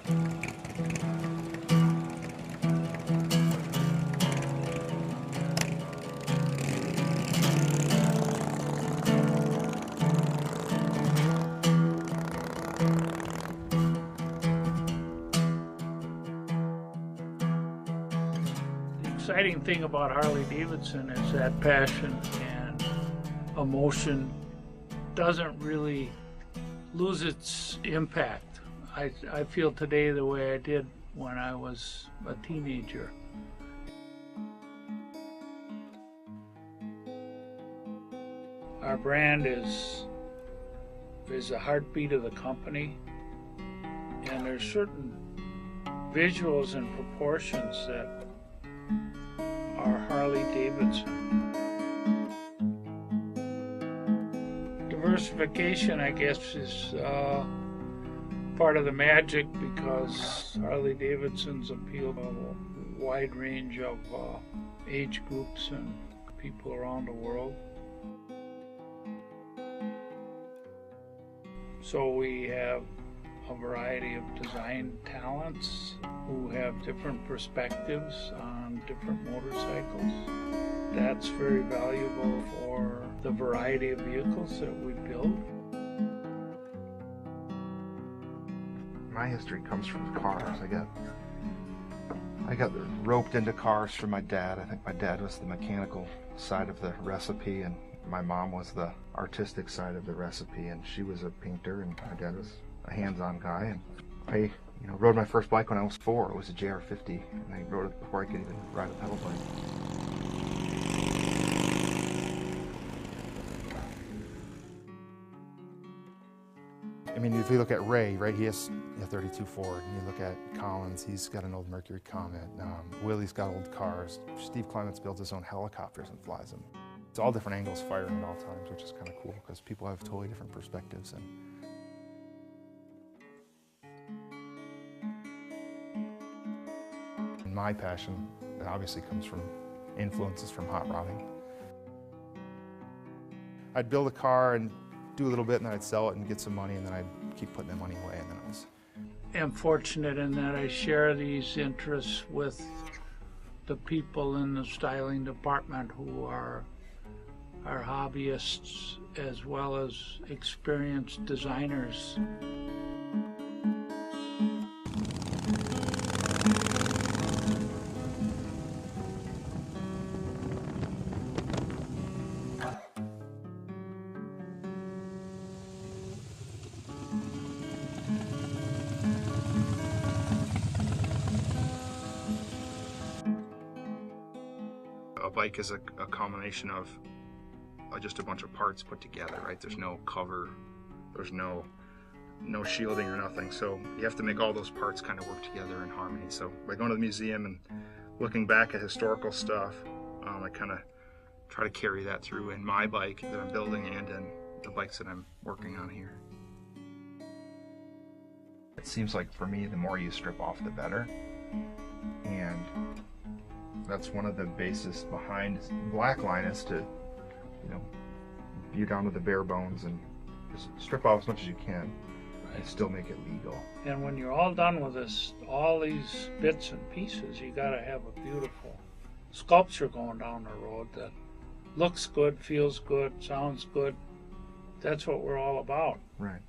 The exciting thing about Harley-Davidson is that passion and emotion doesn't really lose its impact. I feel today the way I did when I was a teenager. Our brand is the heartbeat of the company, and there's certain visuals and proportions that are Harley-Davidson. Diversification, I guess, is part of the magic, because Harley-Davidson's appeal to a wide range of age groups and people around the world. So we have a variety of design talents who have different perspectives on different motorcycles. That's very valuable for the variety of vehicles that we build. My history comes from cars. I got roped into cars from my dad. I think my dad was the mechanical side of the recipe, and my mom was the artistic side of the recipe, and she was a painter, and my dad was a hands-on guy. And I rode my first bike when I was 4. It was a JR50, and I rode it before I could even ride a pedal bike. I mean, if you look at Ray, right, he has a 32 Ford, and you look at Collins, he's got an old Mercury Comet. Willie's got old cars. Steve Clements builds his own helicopters and flies them. It's all different angles firing at all times, which is kind of cool because people have totally different perspectives. And my passion obviously comes from influences from hot rodding. I'd build a car and do a little bit, and then I'd sell it and get some money, and then I'd keep putting that money away, and then it was... I'm fortunate in that I share these interests with the people in the styling department who are hobbyists as well as experienced designers. A bike is a combination of just a bunch of parts put together, right? There's no cover, there's no shielding or nothing, so you have to make all those parts kind of work together in harmony. So by going to the museum and looking back at historical stuff, I kind of try to carry that through in my bike that I'm building and in the bikes that I'm working on here. It seems like for me, the more you strip off, the better, and that's one of the bases behind Blackline, is to view down to the bare bones and just strip off as much as you can and still make it legal. And when you're all done with this, all these bits and pieces, you got to have a beautiful sculpture going down the road that looks good, feels good, sounds good. That's what we're all about. Right.